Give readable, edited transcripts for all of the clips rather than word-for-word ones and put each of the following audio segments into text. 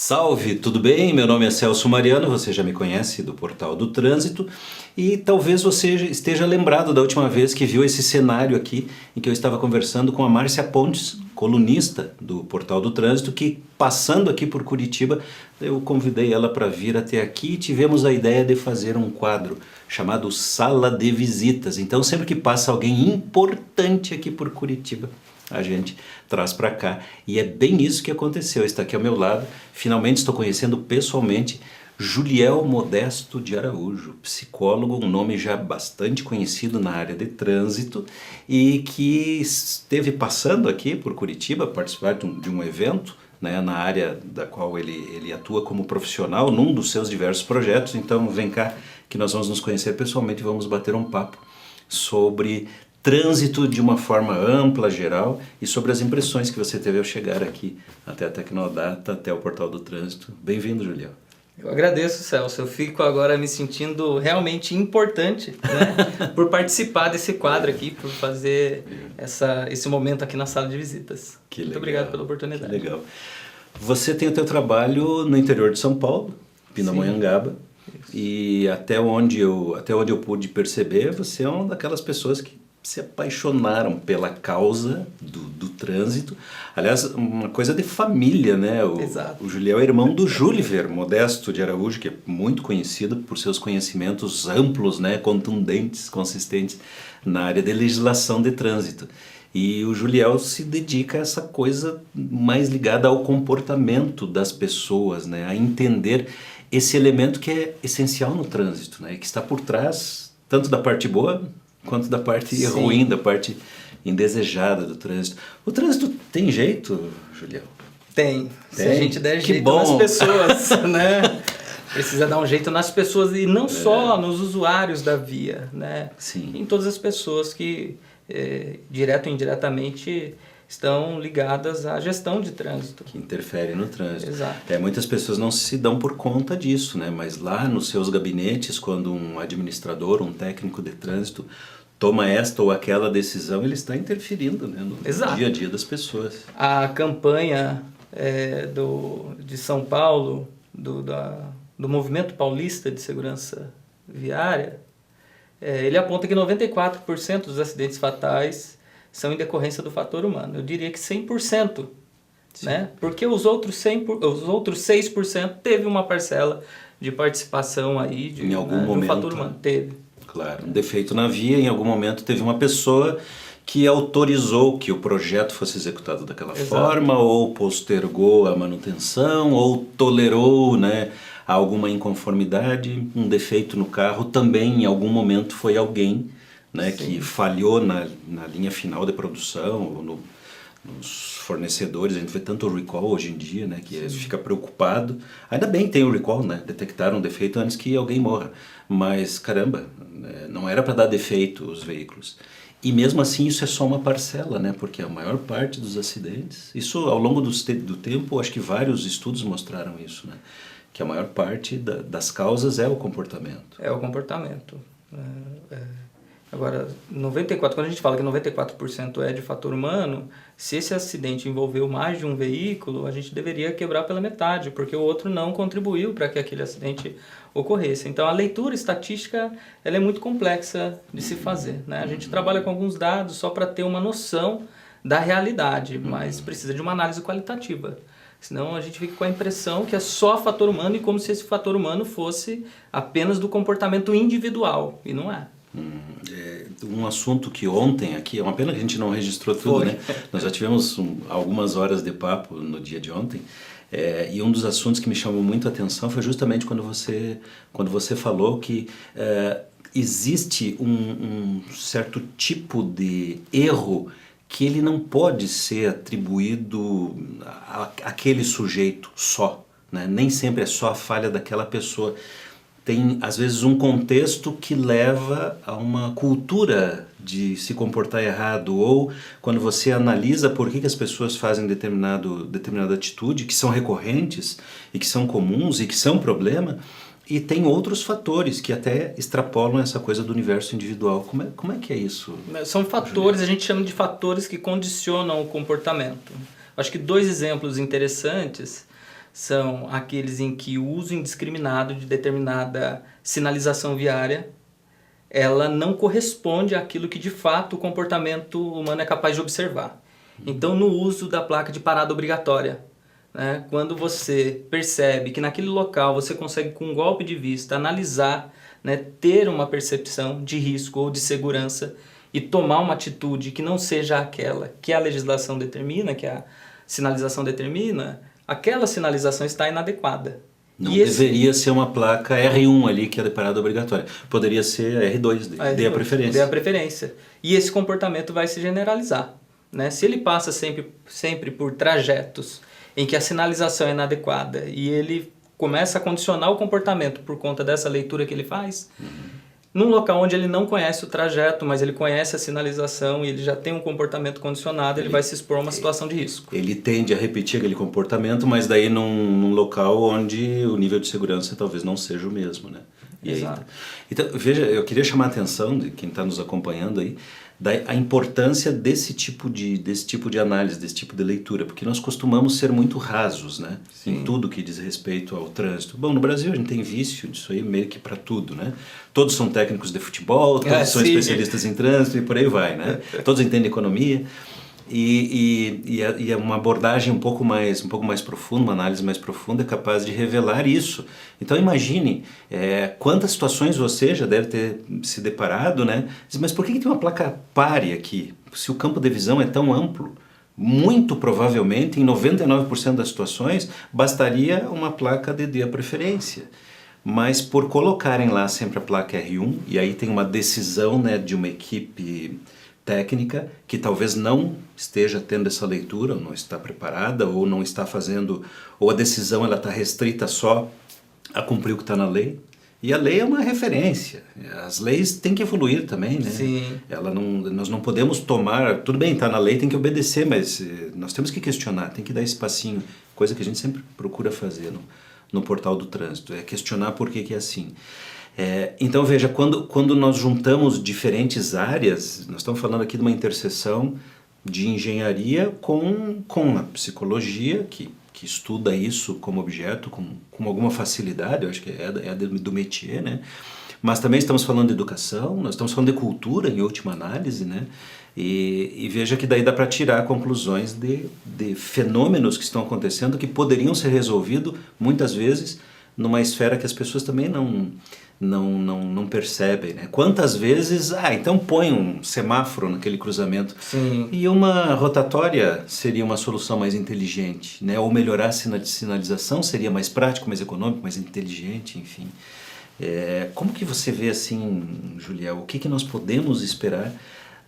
Salve, tudo bem? Meu nome é Celso Mariano, você já me conhece do Portal do Trânsito e talvez você esteja lembrado da última vez que viu esse cenário aqui em que eu estava conversando com a Márcia Pontes, colunista do Portal do Trânsito, que passando aqui por Curitiba, eu convidei ela para vir até aqui e tivemos a ideia de fazer um quadro chamado Sala de Visitas. Então sempre que passa alguém importante aqui por Curitiba, a gente traz para cá. E é bem isso que aconteceu. Está aqui ao meu lado. Finalmente estou conhecendo pessoalmente Juliel Modesto de Araújo, psicólogo, um nome já bastante conhecido na área de trânsito e que esteve passando aqui por Curitiba, participar de um evento, né, na área da qual ele atua como profissional num dos seus diversos projetos. Então vem cá que nós vamos nos conhecer pessoalmente e vamos bater um papo sobre trânsito de uma forma ampla, geral, e sobre as impressões que você teve ao chegar aqui até a Tecnodata, até o Portal do Trânsito. Bem-vindo, Juliel. Eu agradeço, Celso. Eu fico agora me sentindo realmente importante, né, por participar desse quadro aqui, por fazer esse momento aqui na sala de visitas. Muito obrigado pela oportunidade. Que legal. Você tem o teu trabalho no interior de São Paulo, Pindamonhangaba, e até onde eu pude perceber, você é uma daquelas pessoas que se apaixonaram pela causa do trânsito. Aliás, uma coisa de família, né? Exato. O Juliel é irmão do Júliver Modesto de Araújo, que é muito conhecido por seus conhecimentos amplos, né? Contundentes, consistentes na área de legislação de trânsito. E o Juliel se dedica a essa coisa mais ligada ao comportamento das pessoas, né? A entender esse elemento que é essencial no trânsito, né? Que está por trás tanto da parte boa quanto da parte ruim, da parte indesejada do trânsito. O trânsito tem jeito, Julião? Tem. Se a gente der jeito nas pessoas, né? Precisa dar um jeito nas pessoas e não só nos usuários da via, né? Sim. Em todas as pessoas que, direto ou indiretamente, estão ligadas à gestão de trânsito. Que interferem no trânsito. Exato. Muitas pessoas não se dão por conta disso, né? Mas lá nos seus gabinetes, quando um administrador, um técnico de trânsito toma esta ou aquela decisão, ele está interferindo, né, no dia a dia das pessoas. A campanha de São Paulo, do Movimento Paulista de Segurança Viária, ele aponta que 94% dos acidentes fatais são em decorrência do fator humano. Eu diria que 100%, né? Porque os outros 6% teve uma parcela de participação aí em algum momento, do fator humano. Teve. Claro, um defeito na via, em algum momento teve uma pessoa que autorizou que o projeto fosse executado daquela forma, ou postergou a manutenção, ou tolerou, né, alguma inconformidade, um defeito no carro. Também em algum momento foi alguém, né, que falhou na linha final de produção, ou nos fornecedores. A gente vê tanto o recall hoje em dia, né, que fica preocupado. Ainda bem que tem o recall, né, detectar um defeito antes que alguém morra. Mas, caramba, não era para dar defeito os veículos. E mesmo assim isso é só uma parcela, né, porque a maior parte dos acidentes, isso ao longo do tempo, acho que vários estudos mostraram isso, né, que a maior parte das causas é o comportamento. É o comportamento. Agora, quando a gente fala que 94% é de fator humano, se esse acidente envolveu mais de um veículo, a gente deveria quebrar pela metade, porque o outro não contribuiu para que aquele acidente ocorresse. Então, a leitura estatística ela é muito complexa de se fazer, né? A gente trabalha com alguns dados só para ter uma noção da realidade, mas precisa de uma análise qualitativa. Senão a gente fica com a impressão que é só fator humano e como se esse fator humano fosse apenas do comportamento individual, e não é. Um assunto que ontem aqui, é uma pena que a gente não registrou tudo, né? Nós já tivemos algumas horas de papo no dia de ontem, e um dos assuntos que me chamou muito a atenção foi justamente quando você falou que existe um certo tipo de erro que ele não pode ser atribuído àquele sujeito só, né? Nem sempre é só a falha daquela pessoa. Tem, às vezes, um contexto que leva a uma cultura de se comportar errado, ou quando você analisa por que as pessoas fazem determinada atitude, que são recorrentes, e que são comuns, e que são problema, e tem outros fatores que até extrapolam essa coisa do universo individual. Como é que é isso? São fatores, a gente chama de fatores que condicionam o comportamento. Acho que dois exemplos interessantes são aqueles em que o uso indiscriminado de determinada sinalização viária ela não corresponde àquilo que de fato o comportamento humano é capaz de observar. Então, no uso da placa de parada obrigatória, né, quando você percebe que naquele local você consegue, com um golpe de vista, analisar, né, ter uma percepção de risco ou de segurança e tomar uma atitude que não seja aquela que a legislação determina, que a sinalização determina, aquela sinalização está inadequada. Não deveria ser uma placa R1 ali, que é de parada obrigatória. Poderia ser a R2, dê a preferência. Dê a preferência. E esse comportamento vai se generalizar, né? Se ele passa sempre por trajetos em que a sinalização é inadequada e ele começa a condicionar o comportamento por conta dessa leitura que ele faz, num local onde ele não conhece o trajeto, mas ele conhece a sinalização e ele já tem um comportamento condicionado, ele vai se expor a uma situação de risco. Ele tende a repetir aquele comportamento, mas daí num local onde o nível de segurança talvez não seja o mesmo, né? Exato. Então, veja, eu queria chamar a atenção de quem está nos acompanhando aí, a importância desse tipo de análise, desse tipo de leitura, porque nós costumamos ser muito rasos, né? Em tudo que diz respeito ao trânsito. Bom, no Brasil a gente tem vício disso aí meio que para tudo, né? Todos são técnicos de futebol, todos são especialistas em trânsito e por aí vai, né? Todos entendem economia. E é uma abordagem um pouco mais profunda, uma análise mais profunda é capaz de revelar isso. Então imagine quantas situações você já deve ter se deparado, né? Mas por que tem uma placa pare aqui? Se o campo de visão é tão amplo, muito provavelmente em 99% das situações bastaria uma placa de dê a preferência. Mas por colocarem lá sempre a placa R1, e aí tem uma decisão, né, de uma equipe técnica que talvez não esteja tendo essa leitura, ou não está preparada, ou não está fazendo, ou a decisão ela está restrita só a cumprir o que está na lei. E a lei é uma referência. As leis têm que evoluir também, né? Sim. Nós não podemos tomar, tudo bem, está na lei, tem que obedecer, mas nós temos que questionar, tem que dar espacinho, coisa que a gente sempre procura fazer no portal do trânsito, é questionar por que é assim. Então veja, quando nós juntamos diferentes áreas, nós estamos falando aqui de uma interseção de engenharia com a psicologia, que estuda isso como objeto, com alguma facilidade, eu acho que é do métier, né? Mas também estamos falando de educação, nós estamos falando de cultura em última análise, né? E veja que daí dá para tirar conclusões de fenômenos que estão acontecendo que poderiam ser resolvidos muitas vezes numa esfera que as pessoas também não percebem, né? Quantas vezes, então põe um semáforo naquele cruzamento. Sim. E uma rotatória seria uma solução mais inteligente, né? Ou melhorar a sinalização seria mais prático, mais econômico, mais inteligente, enfim. Como que você vê assim, Juliel, o que nós podemos esperar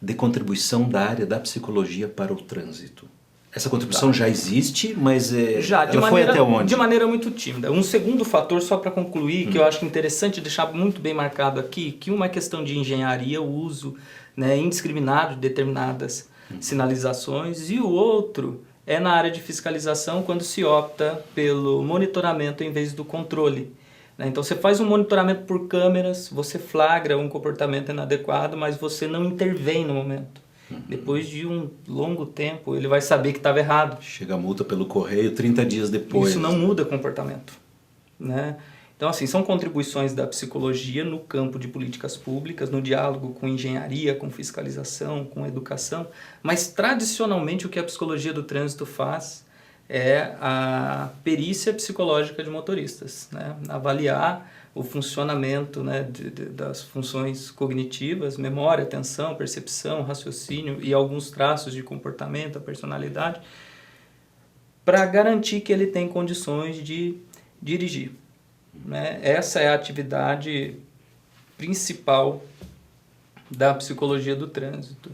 de contribuição da área da psicologia para o trânsito? Essa contribuição já existe, mas ela foi até onde? De maneira muito tímida. Um segundo fator, só para concluir, que eu acho interessante deixar muito bem marcado aqui, que uma é questão de engenharia, o uso, né, indiscriminado de determinadas sinalizações, e o outro é na área de fiscalização, quando se opta pelo monitoramento em vez do controle. Então você faz um monitoramento por câmeras, você flagra um comportamento inadequado, mas você não intervém no momento. Depois de um longo tempo, ele vai saber que estava errado. Chega a multa pelo correio 30 dias depois. Isso não muda comportamento, né? Então, assim, são contribuições da psicologia no campo de políticas públicas, no diálogo com engenharia, com fiscalização, com educação. Mas, tradicionalmente, o que a psicologia do trânsito faz é a perícia psicológica de motoristas, né? Avaliar o funcionamento, né, das funções cognitivas, memória, atenção, percepção, raciocínio e alguns traços de comportamento, a personalidade, para garantir que ele tem condições de dirigir, né? Essa é a atividade principal da psicologia do trânsito.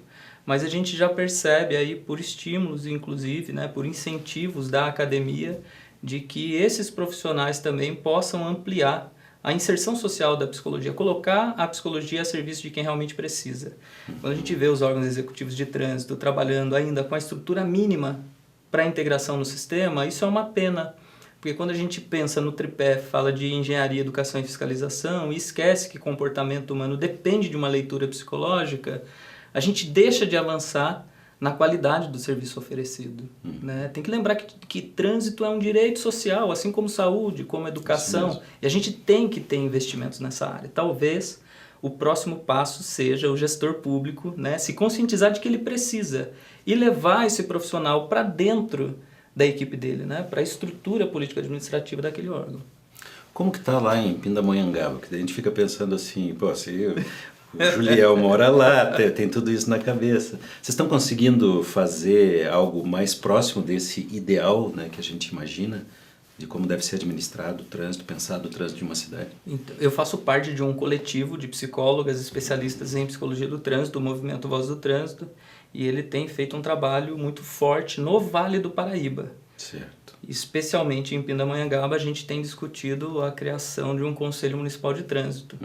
Mas a gente já percebe aí por estímulos, inclusive, né, por incentivos da academia, de que esses profissionais também possam ampliar a inserção social da psicologia, colocar a psicologia a serviço de quem realmente precisa. Quando a gente vê os órgãos executivos de trânsito trabalhando ainda com a estrutura mínima para a integração no sistema, isso é uma pena, porque quando a gente pensa no tripé, fala de engenharia, educação e fiscalização, e esquece que comportamento humano depende de uma leitura psicológica, a gente deixa de avançar na qualidade do serviço oferecido. Né? Tem que lembrar que trânsito é um direito social, assim como saúde, como educação, e a gente tem que ter investimentos nessa área. Talvez o próximo passo seja o gestor público, né, se conscientizar de que ele precisa e levar esse profissional para dentro da equipe dele, né, para a estrutura política administrativa daquele órgão. Como que tá lá em Pindamonhangaba? Que a gente fica pensando assim, pô, se o Juliel mora lá, tem tudo isso na cabeça. Vocês estão conseguindo fazer algo mais próximo desse ideal, né, que a gente imagina, de como deve ser administrado o trânsito, pensado o trânsito de uma cidade? Então, eu faço parte de um coletivo de psicólogas especialistas em psicologia do trânsito, o Movimento Voz do Trânsito, e ele tem feito um trabalho muito forte no Vale do Paraíba. Certo. Especialmente em Pindamonhangaba, a gente tem discutido a criação de um Conselho Municipal de Trânsito.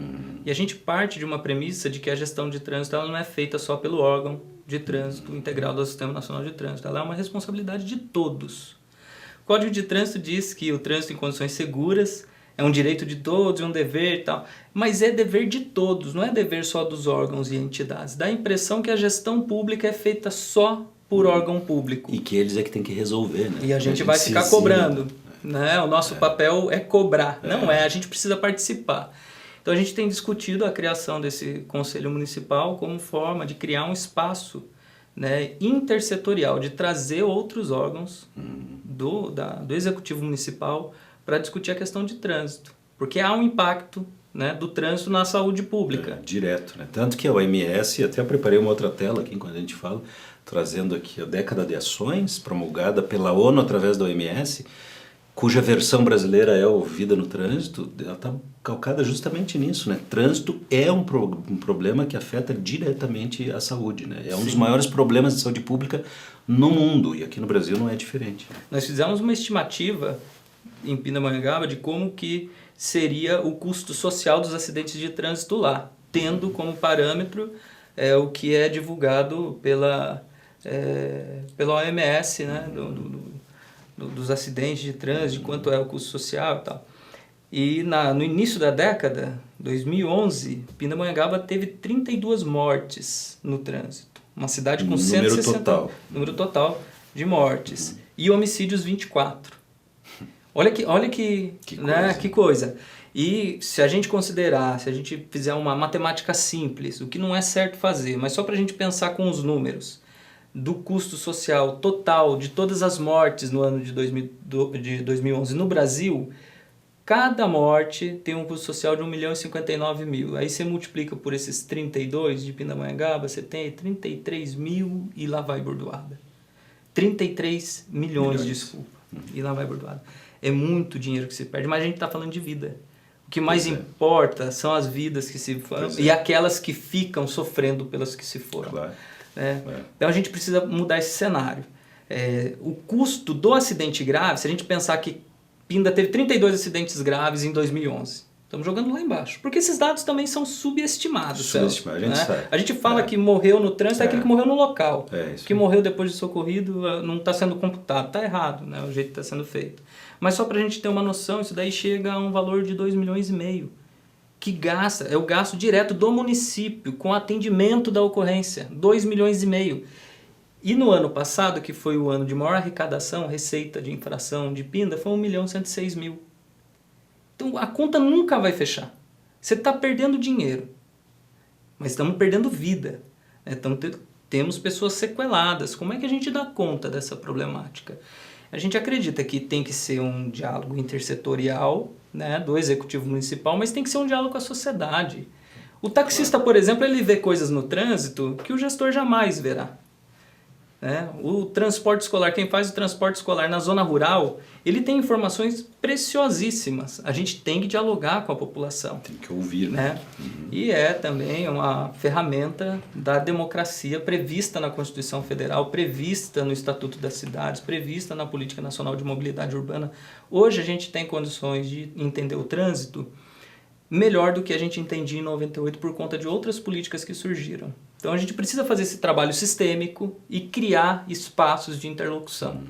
E a gente parte de uma premissa de que a gestão de trânsito ela não é feita só pelo órgão de trânsito integrado ao Sistema Nacional de Trânsito, ela é uma responsabilidade de todos. O Código de Trânsito diz que o trânsito em condições seguras é um direito de todos, é um dever e tal, mas é dever de todos, não é dever só dos órgãos e entidades. Dá a impressão que a gestão pública é feita só por órgão público. E que eles é que tem que resolver, né? E a gente vai ficar cobrando, né? O nosso papel é cobrar, não é, a gente precisa participar. Então a gente tem discutido a criação desse Conselho Municipal como forma de criar um espaço, né, intersetorial, de trazer outros órgãos do Executivo Municipal para discutir a questão de trânsito. Porque há um impacto, né, do trânsito na saúde pública. Direto, né? Tanto que a OMS, até eu preparei uma outra tela aqui quando a gente fala, trazendo aqui a década de ações promulgada pela ONU através da OMS, cuja versão brasileira é o Vida no Trânsito, ela está calcada justamente nisso, né? Trânsito é um problema que afeta diretamente a saúde, né? É um dos maiores problemas de saúde pública no mundo, e aqui no Brasil não é diferente. Nós fizemos uma estimativa em Pindamonhangaba de como que seria o custo social dos acidentes de trânsito lá, tendo como parâmetro o que é divulgado pela OMS, né? Dos acidentes de trânsito, de quanto é o custo social e tal. E no início da década, 2011, Pindamonhangaba teve 32 mortes no trânsito. Uma cidade com 160... Número total de mortes. E homicídios 24. Olha que coisa. E se a gente considerar, se a gente fizer uma matemática simples, o que não é certo fazer, mas só para a gente pensar com os números, do custo social total de todas as mortes no ano de 2011 no Brasil, cada morte tem um custo social de 1.059.000. Aí você multiplica por esses 32 de Pindamonhangaba, você tem 33 mil e lá vai bordoada. 33 milhões, desculpa, e lá vai bordoada. É muito dinheiro que se perde, mas a gente está falando de vida. O que mais importa são as vidas que se foram e aquelas que ficam sofrendo pelas que se foram. Claro. Então a gente precisa mudar esse cenário. O custo do acidente grave, se a gente pensar que Pinda teve 32 acidentes graves em 2011, estamos jogando lá embaixo, porque esses dados também são subestimados. A gente sabe. A gente fala que morreu no trânsito é aquele que morreu no local, isso. que morreu depois de socorrido não está sendo computado, está errado, né, o jeito que está sendo feito. Mas só para a gente ter uma noção, isso daí chega a um valor de 2,5 milhões, que é o gasto direto do município com atendimento da ocorrência, 2,5 milhões. E no ano passado, que foi o ano de maior arrecadação, receita de infração de Pinda, foi 1.106.000. Então a conta nunca vai fechar. Você está perdendo dinheiro, mas estamos perdendo vida. Então temos pessoas sequeladas. Como é que a gente dá conta dessa problemática? A gente acredita que tem que ser um diálogo intersetorial, né, do Executivo Municipal, mas tem que ser um diálogo com a sociedade. O taxista, por exemplo, ele vê coisas no trânsito que o gestor jamais verá. O transporte escolar, quem faz o transporte escolar na zona rural, ele tem informações preciosíssimas. A gente tem que dialogar com a população. Tem que ouvir, né? E é também uma ferramenta da democracia prevista na Constituição Federal, prevista no Estatuto das Cidades, prevista na Política Nacional de Mobilidade Urbana. Hoje a gente tem condições de entender o trânsito melhor do que a gente entendia em 98 por conta de outras políticas que surgiram. Então a gente precisa fazer esse trabalho sistêmico e criar espaços de interlocução.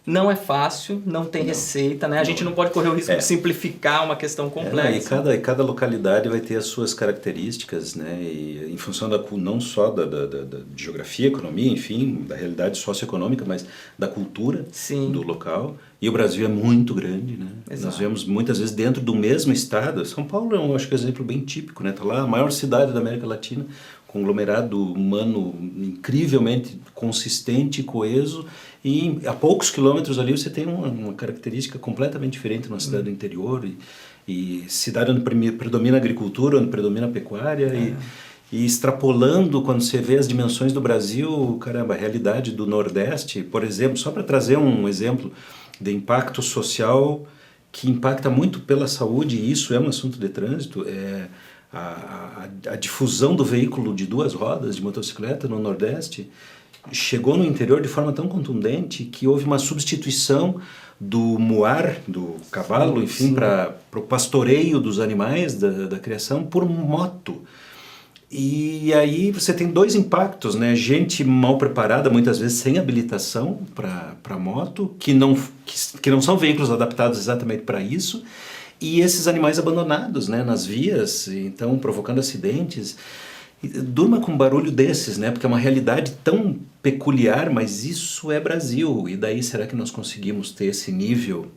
Não é fácil, não tem receita, né? A gente não pode correr o risco de simplificar uma questão complexa. E cada localidade vai ter as suas características, né? E em função não só da geografia, economia, enfim, da realidade socioeconômica, mas da cultura do local. E o Brasil é muito grande, né? Exato. Nós vemos muitas vezes dentro do mesmo estado. São Paulo é um, acho que um exemplo bem típico, né? Tá lá a maior cidade da América Latina, conglomerado humano incrivelmente consistente e coeso, e a poucos quilômetros ali você tem uma característica completamente diferente numa cidade do interior, e cidade onde predomina a agricultura, onde predomina a pecuária, e extrapolando, quando você vê as dimensões do Brasil, caramba, a realidade do Nordeste, por exemplo, só para trazer um exemplo de impacto social que impacta muito pela saúde, e isso é um assunto de trânsito, a difusão do veículo de 2 rodas, de motocicleta no Nordeste, chegou no interior de forma tão contundente que houve uma substituição do muar, do cavalo, enfim, para o pastoreio dos animais, da criação, por moto. E aí você tem 2 impactos, né? Gente mal preparada, muitas vezes sem habilitação para moto, que não são veículos adaptados exatamente para isso, e esses animais abandonados, né, nas vias, então provocando acidentes. Durma com um barulho desses, né? Porque é uma realidade tão peculiar, mas isso é Brasil. E daí será que nós conseguimos ter esse nível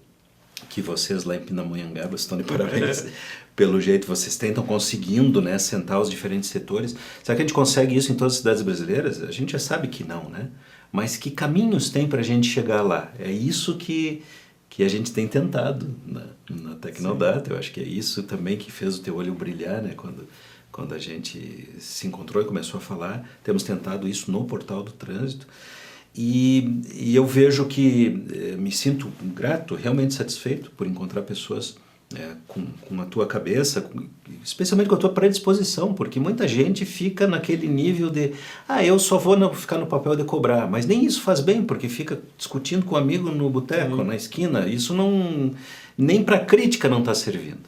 que vocês lá em Pindamonhangaba estão de parabéns? Pelo jeito vocês tentam conseguindo, né, sentar os diferentes setores. Será que a gente consegue isso em todas as cidades brasileiras? A gente já sabe que não, né? Mas que caminhos tem para a gente chegar lá? É isso que a gente tem tentado na Tecnodata. Eu acho que é isso também que fez o teu olho brilhar, né? Quando a gente se encontrou e começou a falar, temos tentado isso no Portal do Trânsito. E eu vejo que me sinto grato, realmente satisfeito por encontrar pessoas com a tua cabeça, especialmente com a tua predisposição, porque muita gente fica naquele nível de eu só vou ficar no papel de cobrar, mas nem isso faz bem, porque fica discutindo com um amigo no boteco, na esquina, isso nem para crítica não está servindo.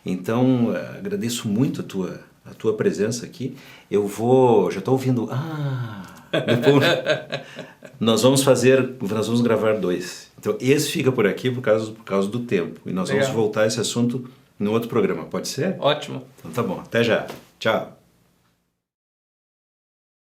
Então, agradeço muito a tua presença aqui. Já estou ouvindo, depois nós vamos gravar 2. Então esse fica por aqui por causa do tempo. E nós vamos voltar a esse assunto no outro programa, pode ser? Ótimo. Então tá bom, até já. Tchau.